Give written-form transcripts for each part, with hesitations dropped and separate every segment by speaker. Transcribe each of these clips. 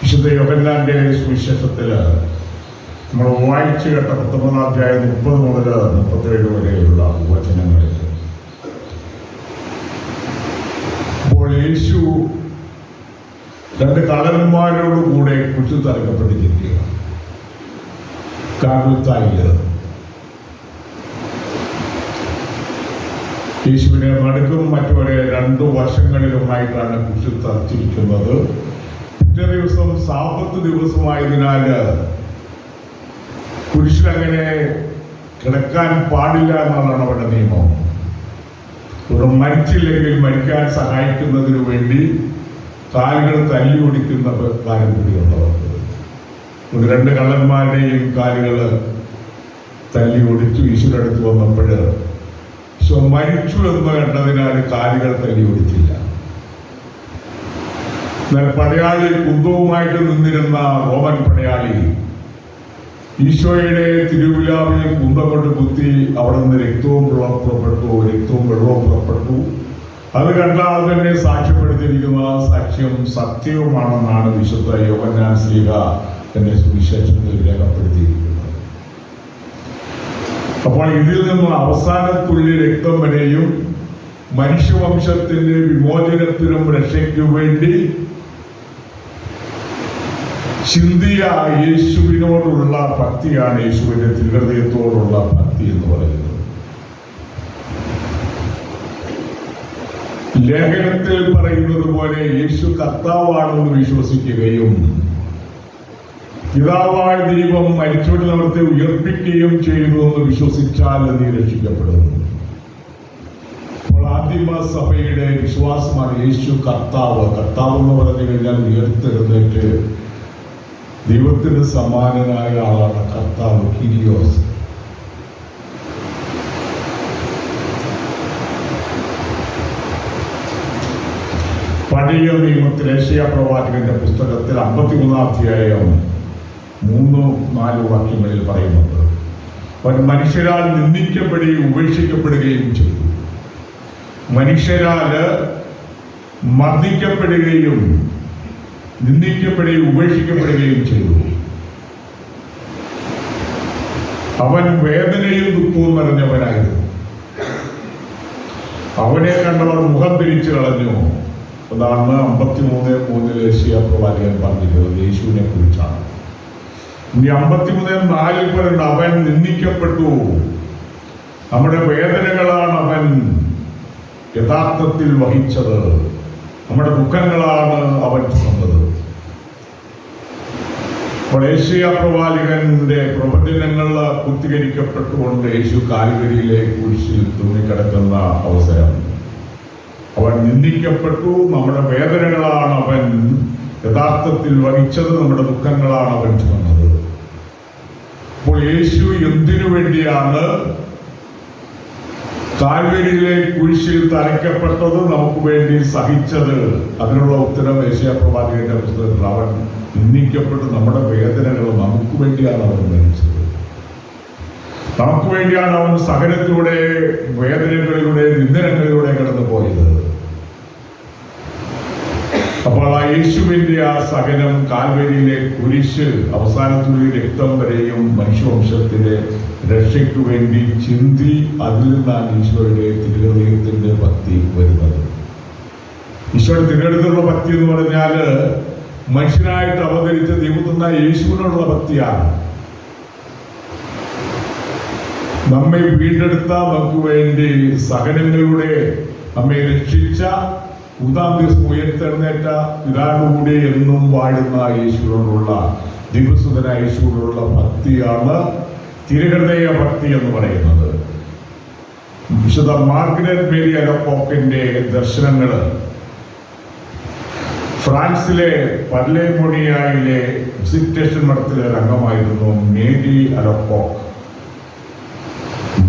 Speaker 1: വിശുദ്ധ യോഹന്നാന്റെ സുവിശേഷത്തില് നമ്മൾ വായിച്ചു കേട്ട 19-ാം അധ്യായം 30 മുതൽ 37 വരെയുള്ള വചനങ്ങളിൽ അപ്പോൾ യേശു രണ്ട് കള്ളന്മാരോടുകൂടെ കുറിച്ച് തറക്കപ്പെട്ടിരിക്കുക. കാൽവത്തായില് യേശുവിനെ നടുക്കും മറ്റുവരെ 2 വർഷങ്ങളിലുമായിട്ടാണ് കുരിശിൽ തറച്ചിരിക്കുന്നത്. പിറ്റേ ദിവസം സാബത്ത് ദിവസമായതിനാൽ കുരിശിൽ അങ്ങനെ കിടക്കാൻ പാടില്ല എന്നുള്ളതാണ് അവരുടെ നിയമം. ഇവിടെ മരിച്ചില്ലെങ്കിൽ മരിക്കാൻ സഹായിക്കുന്നതിന് വേണ്ടി കാലുകൾ തല്ലി ഓടിക്കുന്ന കാര്യം കൂടിയുള്ളവർക്ക് 2 കള്ളന്മാരുടെയും കാലുകൾ തല്ലി ഓടിച്ചു. ഈശ്വര അടുത്ത് വന്നപ്പോൾ മരിച്ചു എന്ന് കണ്ടതിനാൽ കാലുകൾ തല്ലി ഓടിച്ചില്ല. എന്നാൽ പടയാളി കുന്തവുമായിട്ട് നിന്നിരുന്ന റോമൻ പടയാളി ഈശോയുടെ തിരുവിലാവിൽ കുന്തം കൊണ്ട് കുത്തി അവിടെ നിന്ന് രക്തവും വെള്ളവും പുറപ്പെട്ടു. അത് കണ്ട ആൾ തന്നെ സാക്ഷ്യപ്പെടുത്തിയിരിക്കുന്ന സാക്ഷ്യം സത്യവുമാണെന്നാണ് വിശുദ്ധ യോഹന്നാൻ ശ്ലീഹ തന്റെ സുവിശേഷത്തിൽ രേഖപ്പെടുത്തിയിരിക്കുന്നത്. അപ്പോൾ ഇതിൽ നിന്ന് അവസാന തുള്ളി രക്തം വരെയും മനുഷ്യവംശത്തിന്റെ വിമോചനത്തിനും രക്ഷയ്ക്കും വേണ്ടി ചിന്തിയ യേശുവിനോടുള്ള ഭക്തിയാണ് യേശുവിന്റെ തിരുഹൃദയത്തോടുള്ള ഭക്തി എന്ന് പറയുന്നത്. ലേഖനത്തിൽ പറയുന്നത് പോലെ യേശു കർത്താവാണെന്ന് വിശ്വസിക്കുകയും പിതാവായ ദൈവം മരിച്ചവരുടെ ഉയർപ്പിക്കുകയും ചെയ്തു എന്ന് വിശ്വസിച്ചാൽ നീ രക്ഷിക്കപ്പെടുന്നു. അപ്പോൾ ആദിമ സഭയുടെ വിശ്വാസമാണ് യേശു കർത്താവ് എന്ന് പറഞ്ഞു കഴിഞ്ഞാൽ ഉയർത്തെഴുന്നേറ്റ് ദൈവത്തിന് സമാനനായ ആളാണ് കർത്താവ്, കിരിയോസ്. പഴയ നിയമത്തിൽ ഏശയ്യാ പ്രവാചകന്റെ പുസ്തകത്തിൽ 53-ാം അധ്യായം 3-4 വാക്യങ്ങളിൽ പറയുന്നുണ്ട്, അവൻ മനുഷ്യരാൽ നിന്ദിക്കപ്പെടുകയും ഉപേക്ഷിക്കപ്പെടുകയും ചെയ്തു. മനുഷ്യരാല് മർദ്ദിക്കപ്പെടുകയും നിന്ദിക്കപ്പെടുകയും ഉപേക്ഷിക്കപ്പെടുകയും ചെയ്തു. അവൻ വേദനയും ദുഃഖവും നിറഞ്ഞവനായിരുന്നു. അവനെ കണ്ടവർ മുഖം തിരിച്ചു കളഞ്ഞു. അതാണ് 53:3 ഏശയ്യാ പ്രവാചകൻ പറഞ്ഞിരിക്കുന്നത് യേശുവിനെ കുറിച്ചാണ്. ഇനി 53:4 പറയുന്നത് അവൻ നിന്ദിക്കപ്പെട്ടു, നമ്മുടെ വേദനകളാണ് അവൻ യഥാർത്ഥത്തിൽ വഹിച്ചത്, നമ്മുടെ ദുഃഖങ്ങളാണ് അവൻ ചുമന്നത്. അപ്പോൾ ഏശയ്യാ പ്രവാചകന്റെ പ്രവചനങ്ങൾ പൂർത്തീകരിക്കപ്പെട്ടുകൊണ്ട് യേശു കാൽവരിയിലെ കുരിശിൽ തൂങ്ങിക്കിടക്കുന്ന അവസരം. അവൻ നിന്ദിക്കപ്പെട്ടു, നമ്മുടെ വേദനകളാണ് അവൻ യഥാർത്ഥത്തിൽ വഹിച്ചത്, നമ്മുടെ ദുഃഖങ്ങളാണ് അവൻ ചുമന്നത്. അപ്പോൾ യേശു എന്തിനു വേണ്ടിയാണ് കാൽവരിയിലെ കുരിശിൽ തറയ്ക്കപ്പെട്ടത്, നമുക്ക് വേണ്ടി സഹിച്ചത്? അതിനുള്ള ഉത്തരം ഏശയ്യാ പ്രവാചകന്റെ പുസ്തകത്തിൽ അവൻ നിന്ദിക്കപ്പെട്ടു, നമ്മുടെ വേദനകൾ നമുക്ക് വേണ്ടിയാണ് അവൻ മരിച്ചത്, നമുക്ക് വേണ്ടിയാണ് അവൻ സഹനത്തിലൂടെ, വേദനകളിലൂടെ, നിന്ദനങ്ങളിലൂടെ കടന്നു പോയത്. അപ്പോൾ ആ യേശുവിന്റെ ആ സഹനം, കാൽവരിയിലെ കുരിശ്, അവസാനത്തുള്ള രക്തം വരെയും മനുഷ്യവംശത്തിന്റെ രക്ഷയ്ക്ക് വേണ്ടി ചിന്തി, അതിൽ നിന്നാണ് ഈശോയുടെ തിരുഹൃദയത്തിന്റെ ഭക്തി വരുന്നത്. ഈശോയുടെ തിരുഹൃദയത്തിലുള്ള ഭക്തി എന്ന് പറഞ്ഞാൽ മനുഷ്യനായിട്ട് അവതരിച്ച ദൈവത്തിൻ്റെ യേശുവിനോടുള്ള ഭക്തിയാണ്. നമ്മെ വീണ്ടെടുത്ത, നമുക്ക് വേണ്ടി സഹനങ്ങളിലൂടെ നമ്മെ രക്ഷിച്ച, 3-ാം ദിവസം ഉയർത്തെഴുന്നേറ്റ പിതാവിനോടുകൂടി എന്നും വാഴുന്ന യേശുവിനോടുള്ള, ദിവസുതനായ യേശുവിനോടുള്ള ഭക്തിയാണ് തിരുഹൃദയ ഭക്തി എന്ന് പറയുന്നത്. വിശുദ്ധ മാർഗരറ്റ് മേരി അലപ്പോക്കിന്റെ ദർശനങ്ങള് ഫ്രാൻസിലെ പർലേമോണിയയിലെ വിസിറ്റേഷൻ മഠത്തിലെ ഒരു അംഗമായിരുന്നു മേരി അലപ്പോക്ക്.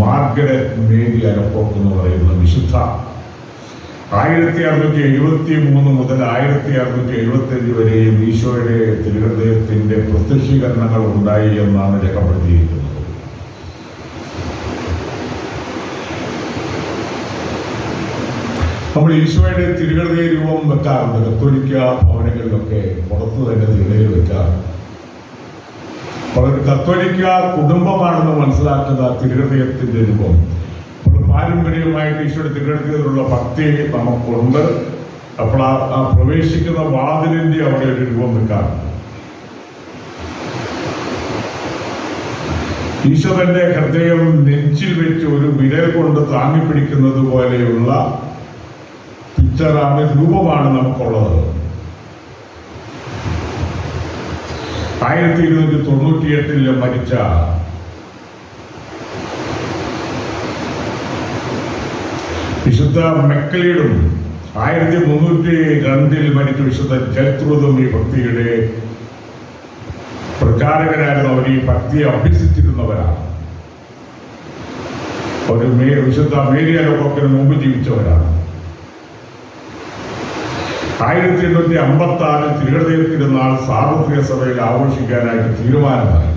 Speaker 1: മാർഗരറ്റ് മേരി അലപ്പോക്ക് എന്ന് പറയുന്ന വിശുദ്ധ 1673 മുതൽ 1675 വരെയും ഈശോയുടെ തിരുഹൃദയത്തിന്റെ പ്രത്യക്ഷീകരണങ്ങൾ ഉണ്ടായി എന്നാണ് രേഖപ്പെടുത്തിയിരിക്കുന്നത്. നമ്മൾ ഈശോയുടെ തിരുഹൃദയ രൂപം വെക്കാറുണ്ട്. കത്തോലിക്ക ഭവനങ്ങളിലൊക്കെ പുറത്ത് തന്നെ തിരുഹൃദയം വെക്കാറുണ്ട്. അപ്പോൾ ഒരു കത്തോലിക്ക കുടുംബമാണെന്ന് മനസ്സിലാക്കുന്ന തിരുഹൃദയത്തിന്റെ രൂപം നമ്മൾ പാരമ്പര്യമായിട്ട് ഈശോയുടെ തിരുഹൃദയത്തിലുള്ള ഭക്തി നമുക്കുണ്ട്. അപ്പോൾ ആ പ്രവേശിക്കുന്ന വാതിലിന്റെ അവിടെ ഒരു രൂപം വെക്കാറുണ്ട്. ഈശോ തന്റെ ഹൃദയം നെഞ്ചിൽ വെച്ച് ഒരു വിരൽ കൊണ്ട് താങ്ങിപ്പിടിക്കുന്നത് പോലെയുള്ള പിക്ചറാണ്, രൂപമാണ് നമുക്കുള്ളത്. 1298 മരിച്ച വിശുദ്ധ മെക്കലീഡും 1302 മരിച്ച വിശുദ്ധ ജൽത്രൂതും ഈ ഭക്തിയുടെ പ്രചാരകരായിരുന്നു. അവർ ഈ ഭക്തിയെ അഭ്യസിച്ചിരുന്നവരാണ്. ഒരു വിശുദ്ധ മേരിയാനൊക്കെ മുമ്പ് ജീവിച്ചവരാണ്. 1856 തിരുഹൃദയ തിരുനാൾ സാർവത്രിക സഭയിൽ ആഘോഷിക്കാനായിട്ട് തീരുമാനമായി.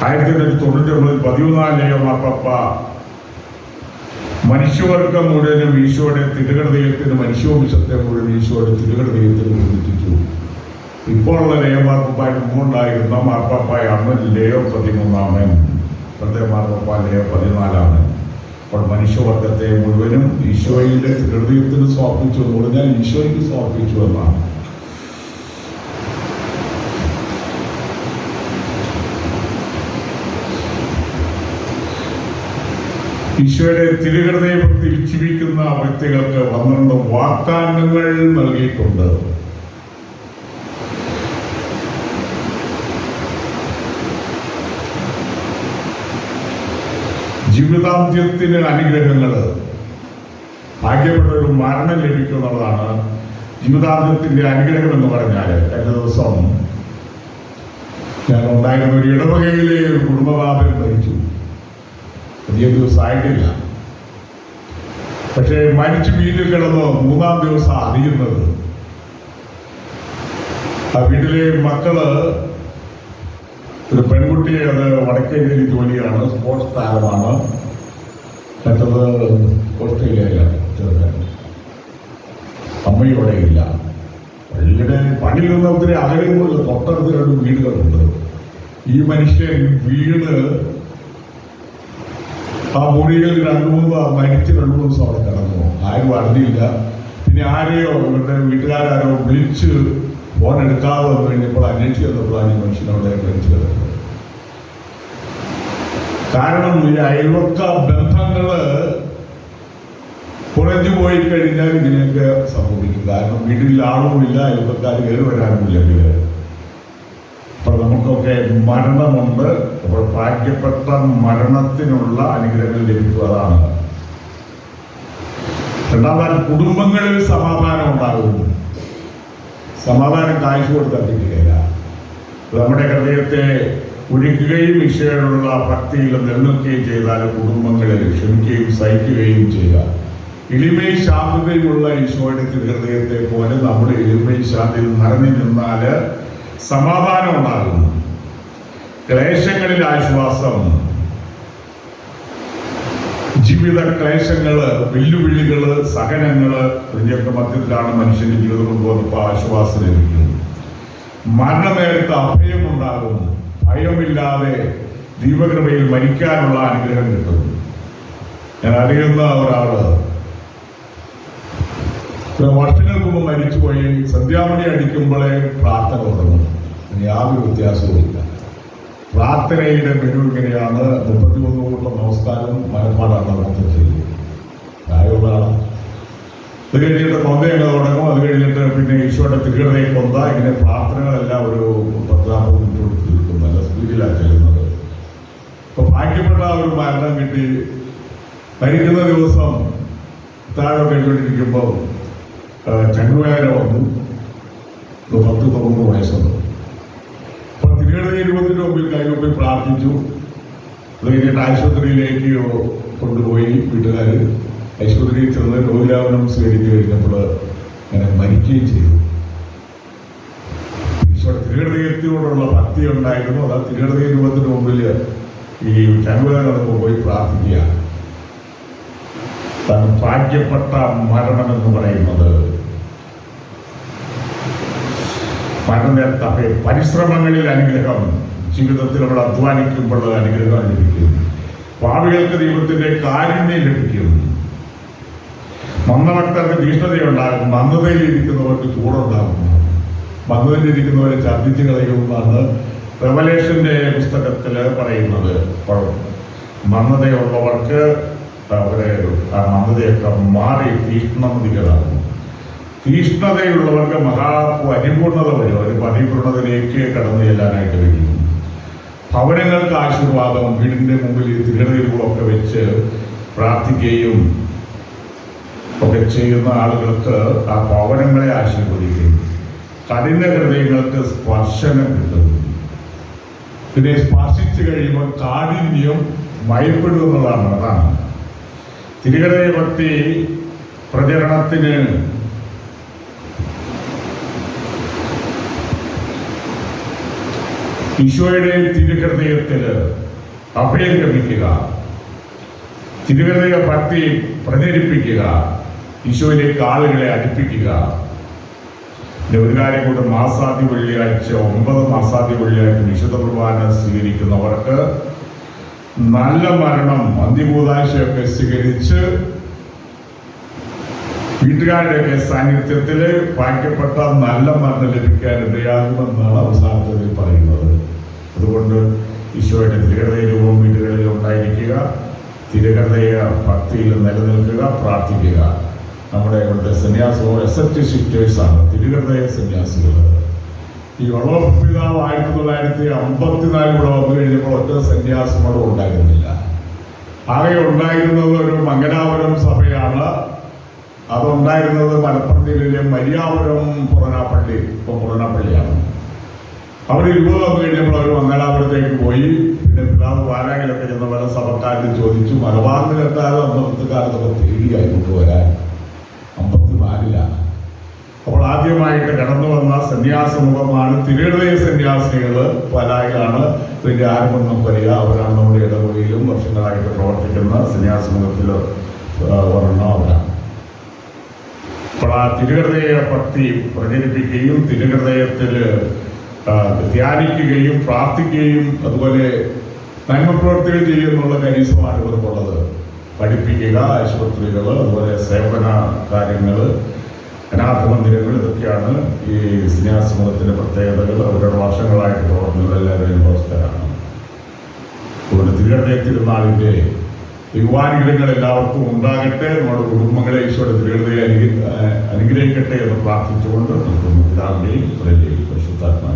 Speaker 1: 1899 14 മാർപ്പാപ്പ മനുഷ്യവർഗം മുഴുവനും ഈശോയുടെ തിരുഹൃദയത്തിന്, മനുഷ്യവംശത്തെ മുഴുവൻ ഈശോയുടെ തിരുഹൃദയത്തിന് ബന്ധിപ്പിച്ചു. ഇപ്പോഴുള്ള ലേയോ മാർപ്പാപ്പായ മുമ്പുണ്ടായിരുന്ന മാർപ്പാപ്പായാണ് ലേയോ 13 ഇപ്പോഴത്തെ മാർപ്പാപ്പ ലേയോ 14. അപ്പോൾ മനുഷ്യവർഗത്തെ മുഴുവനും ഈശോയുടെ ഹൃദയത്തിന് സമർപ്പിച്ചു എന്ന് പറഞ്ഞാൽ ഈശോയ്ക്ക് സമർപ്പിച്ചു എന്നാണ്. ഈശോയുടെ തിരുഹൃദയ ഭക്തിയിൽ ജീവിക്കുന്ന വ്യക്തികൾക്ക് 12 വാഗ്ദാനങ്ങൾ നൽകിയിട്ടുണ്ട്. ജീവിതാന്ത്യത്തിന് അനുഗ്രഹങ്ങൾ, ഭാഗ്യപ്പെട്ട ഒരു മരണം ലഭിക്കും എന്നുള്ളതാണ് ജീവിതാന്ത്യത്തിന്റെ അനുഗ്രഹം എന്ന് പറഞ്ഞാൽ. കഴിഞ്ഞ ദിവസം ഞാൻ ഉണ്ടായിരുന്ന ഒരു ഇടവകയിലെ ഒരു കുടുംബനാഥൻ മരിച്ചു. വലിയ ദിവസമായിട്ടില്ല, പക്ഷെ മരിച്ചു വീട്ടിൽ കിടന്ന് 3-ാം ദിവസം അറിയുന്നത്. ആ വീട്ടിലെ മക്കള്, ഒരു പെൺകുട്ടിയെ, അത് വടക്കേന്ത്യയിൽ ജോലിയാണ്, സ്പോർട്സ് താരമാണ്, മറ്റത് ഓസ്ട്രേലിയയിലാണ് ചെറുക്കൻ. അമ്മയോടെ ഇല്ല. പള്ളിയുടെ പണിയിൽ നിന്ന് ഒത്തിരി അകലങ്ങളിൽ തൊട്ടടുത്ത് 2 വീടുകളുണ്ട്. ഈ മനുഷ്യൻ വീട് ആ മുറിയിൽ 2-3 മരിച്ച് 2 ദിവസം അവിടെ കിടന്നു. ആരും അറിഞ്ഞില്ല. പിന്നെ ആരെയോ ഇവരുടെ വീട്ടുകാരോ വിളിച്ച് ഫോൺ എടുക്കാതെ വന്നു കഴിഞ്ഞപ്പോൾ അന്വേഷിച്ച് വന്നപ്പോഴാണ് ഈ മനുഷ്യനോടെ മരിച്ചു കിടക്കുന്നത്. കാരണം ഈ അയൽവക്ക ബന്ധങ്ങള് കുറഞ്ഞു പോയി കഴിഞ്ഞാൽ ഇങ്ങനെയൊക്കെ സംഭവിക്കും. കാരണം വീട്ടിൽ ആളുമില്ല, അയൽവക്കാർ കയറി വരാനുമില്ലെങ്കിൽ. അപ്പോൾ നമുക്കൊക്കെ മരണമുണ്ട്. അപ്പോൾ ഭാഗ്യപ്പെട്ട മരണത്തിനുള്ള അനുഗ്രഹങ്ങൾ ലഭിക്കും. അതാണ്. രണ്ടാമത് കുടുംബങ്ങളിൽ സമാധാനം ഉണ്ടാകും. സമാധാനം കാഴ്ച കൊടുത്താൽ കിട്ടുകയില്ല. നമ്മുടെ ഹൃദയത്തെ ഒഴുക്കുകയും ഈശോയോടുള്ള ഭക്തിയിൽ നിലനിൽക്കുകയും ചെയ്താൽ കുടുംബങ്ങളിൽ ക്ഷമിക്കുകയും സഹിക്കുകയും ചെയ്യുക. എളിമയും ശാന്തതയുമുള്ള ഈശോയുടെ തിരുഹൃദയത്തെ പോലെ നമ്മൾ എളിമയും ശാന്തയിൽ നിറഞ്ഞു നിന്നാൽ സമാധാനം ഉണ്ടാകും. ക്ലേശങ്ങളിൽ ആശ്വാസം. ജീവിത ക്ലേശങ്ങള്, വെല്ലുവിളികള്, സഹനങ്ങള്, ഇതിന്റെയൊക്കെ മധ്യത്തിലാണ് മനുഷ്യന്റെ ജീവിതം കൊണ്ടുവന്നപ്പോൾ ആശ്വാസം ലഭിക്കും. മരണനേരത്ത് അഭയമുണ്ടാകും. ഭയമില്ലാതെ ദൈവകൃപയിൽ മരിക്കാനുള്ള അനുഗ്രഹം കിട്ടും. ഞാൻ അറിയുന്ന ഒരാള് വർഷങ്ങൾക്ക് മുമ്പ് മരിച്ചുപോയി. സന്ധ്യാമണി അടിക്കുമ്പോഴേ പ്രാർത്ഥന തുടങ്ങും. യാതൊരു വ്യത്യാസവുമില്ല. പ്രാർത്ഥനയുടെ മെനു ഇങ്ങനെയാണ്: 33 കൂട്ടം നമസ്കാരം മനപ്പാടാണ് മൊത്തം ചെയ്യും. പ്രായമുള്ളതാണ്. അത് കഴിഞ്ഞിട്ട് കൊന്തയൊക്കെ തുടങ്ങും. അത് കഴിഞ്ഞിട്ട് പിന്നെ ഈശോയുടെ തിരുഹൃദയ കൊന്ത, ഇങ്ങനെ പ്രാർത്ഥനകളെല്ലാം ഒരു 10-40 മിനിറ്റ് തീർക്കും. നല്ല സ്പീഡിലാണ് ചെല്ലുന്നത്. അപ്പൊ ഭാഗ്യപ്പെട്ട ഒരു മരണം കിട്ടി. മരിക്കുന്ന ദിവസം താഴെ കഴിഞ്ഞുകൊണ്ടിരിക്കുമ്പോൾ ചങ്ങുവേദന വന്നു. 10-90 വയസ്സുണ്ട്. അപ്പൊ തിരുഹൃദയ രൂപത്തിന് മുമ്പിൽ കൈകൊപ്പിൽ പ്രാർത്ഥിച്ചു. അത് കഴിഞ്ഞിട്ട് ആശുപത്രിയിലേക്ക് കൊണ്ടുപോയി. വീട്ടുകാർ ആശുപത്രിയിൽ ചെന്ന് രോഗിലാപനം സ്വീകരിച്ചു കഴിഞ്ഞപ്പോൾ അങ്ങനെ മരിക്കുകയും ചെയ്തു. ഈശോയുടെ തിരുഹൃദയത്തിനോടുള്ള ഭക്തി ഉണ്ടായിരുന്നു. അത് തിരുഹൃദയ രൂപത്തിന് മുമ്പിൽ ഈ ചങ്ങുവേദന നടക്കുമ്പോൾ പോയി പ്രാർത്ഥിക്കുക. ഭാഗ്യപ്പെട്ട മരണം എന്ന് പറയുന്നത് മരണത്തെ പരിശ്രമങ്ങളിൽ അനുഗ്രഹം, ജീവിതത്തിൽ നമ്മൾ അധ്വാനിക്കുമ്പോൾ അനുഗ്രഹം ലഭിക്കും. പാപികൾക്ക് ദൈവത്തിന്റെ കാരുണ്യം ലഭിക്കും. മന്ദഭക്തർക്ക് തീഷ്ണതയുണ്ടാകും, മന്ദതയിലിരിക്കുന്നവർക്ക് ചൂടുണ്ടാകുന്നു, മന്ദതയിലിരിക്കുന്നവരെ ഛർദ്ദിച്ചു കളയുമെന്നാണ് റെവലേഷന്റെ പുസ്തകത്തിൽ പറയുന്നത്. മന്ദതയുള്ളവർക്ക് അവരെ ആ മന്ദതയൊക്കെ മാറി തീഷ്ണമതികളാകും. തീഷ്ണതയുള്ളവർക്ക് പരിപൂർണത വരും. ഒരു പരിപൂർണതയിലേക്ക് കടന്നു ചെല്ലാനായിട്ട് കഴിയും. ഭവനങ്ങൾക്ക് ആശീർവാദം, വീടിന്റെ മുമ്പിൽ തിരുഹൃദയങ്ങളൊക്കെ വെച്ച് പ്രാർത്ഥിക്കുകയും ഒക്കെ ചെയ്യുന്ന ആളുകൾക്ക് ആ ഭവനങ്ങളെ ആശീർവദിക്കും. കഠിന ഹൃദയങ്ങൾക്ക് സ്പർശനം കിട്ടും. പിന്നെ സ്പർശിച്ചു കഴിയുമ്പോൾ കാഠിന്യം ഭയപ്പെടുന്നതാണ്. അതാണ് തിരുഹൃദയ ഭക്തി പ്രചരണത്തിന് ഈശോയുടെ തിരുഹൃദയത്തിൽ അഭയം ലഭിക്കുക, തിരുഹൃദയ ഭക്തി പ്രചരിപ്പിക്കുക, ഈശോയിലേക്ക് ആളുകളെ അടുപ്പിക്കുക. ഒരു കാര്യം കൊണ്ട് മാസാദ്യ വെള്ളിയാഴ്ച 9 മാസാദ്യ വെള്ളിയാഴ്ച വിശുദ്ധ കുർബാന സ്വീകരിക്കുന്നവർക്ക് നല്ല മരണം, അന്ത്യകൂദാശയൊക്കെ സ്വീകരിച്ച് വീട്ടുകാരുടെയൊക്കെ സാന്നിധ്യത്തിൽ ഭാഗ്യപ്പെട്ട നല്ല മരണം ലഭിക്കാൻ ഇടയാകുമെന്നാണ് അവസാനത്തിൽ പറയുന്നത്. അതുകൊണ്ട് ഈശോയുടെ തിരുഹൃദയ രൂപം വീടുകളിൽ ഉണ്ടായിരിക്കുക, തിരുഹൃദയ ഭക്തിയിൽ നിലനിൽക്കുക, പ്രാർത്ഥിക്കുക. നമ്മുടെ ഇവിടുത്തെ സന്യാസികൾ SHT സിസ്റ്റേഴ്സാണ് തിരുഹൃദയ സന്യാസികൾ. ഈ പിതാവ് 1954 ഇവിടെ വന്നു കഴിഞ്ഞപ്പോൾ ഒറ്റ സന്യാസികളും ഉണ്ടായിരുന്നില്ല. ആകെ ഉണ്ടായിരുന്നത് ഒരു മംഗലാപുരം സഭയാണ്. അതുണ്ടായിരുന്നത് മലപ്പുറം ജില്ലയിലെ മരിയാപുരം പുറനാപ്പള്ളി, ഇപ്പം പുറനാപ്പള്ളിയാണ്. അവർ 20 വന്നു കഴിഞ്ഞപ്പോൾ അവർ മംഗലാപുരത്തേക്ക് പോയി. പിന്നെ പിതാവ് വാരാങ്ങിലൊക്കെ ചെന്ന പല സഭക്കാരിൽ ചോദിച്ചു. മലബാറിലെത്താതെ അന്നത്തെ കാലത്തൊക്കെ പേടിയായി കൊണ്ടുവരാൻ 54 അപ്പോൾ ആദ്യമായിട്ട് കടന്നു വന്ന സന്യാസമുഖമാണ് തിരുഹൃദയ സന്യാസിനികൾ. പലായിലാണ് ഇതിന്റെ ആരംഭം നമുക്കറിയാം. അവരാണ് നമ്മുടെ ഇടവകയിലും വർഷങ്ങളായിട്ട് പ്രവർത്തിക്കുന്ന സന്യാസമുഖത്തിൽ ഒരെണ്ണം അവരാണ്. അപ്പോൾ ആ തിരുഹൃദയ ഭക്തി പ്രചരിപ്പിക്കുകയും തിരുഹൃദയത്തിൽ ധ്യാനിക്കുകയും പ്രാർത്ഥിക്കുകയും അതുപോലെ നന്മപ്രവർത്തികൾ ചെയ്യുന്നുള്ള കരീസമാണ് ഇവർക്കുള്ളത്. പഠിപ്പിക്കുക, ആശുപത്രികൾ, അതുപോലെ സേവന കാര്യങ്ങൾ, അനാഥ മന്ദിരങ്ങൾ, ഇതൊക്കെയാണ് ഈ സന്യാസമൂഹത്തിന്റെ പ്രത്യേകതകൾ. അവരുടെ വർഷങ്ങളായിട്ട് പ്രവർത്തനങ്ങളെല്ലാവരും അനുഭവസ്ഥരാണ്. അതുകൊണ്ട് തിരുഹൃദയ തിരുനാളിന്റെ യുവാനുഗ്രഹങ്ങൾ എല്ലാവർക്കും ഉണ്ടാകട്ടെ. നമ്മുടെ കുടുംബങ്ങളെ ഈശോയുടെ തിരുഹൃദയ അനുഗ്രഹിക്കട്ടെ എന്ന് പ്രാർത്ഥിച്ചുകൊണ്ട് നിൽക്കുന്നു. പിതാവിന്റെയും പുത്രന്റെയും പരിശുദ്ധാത്മാവിന്റെയും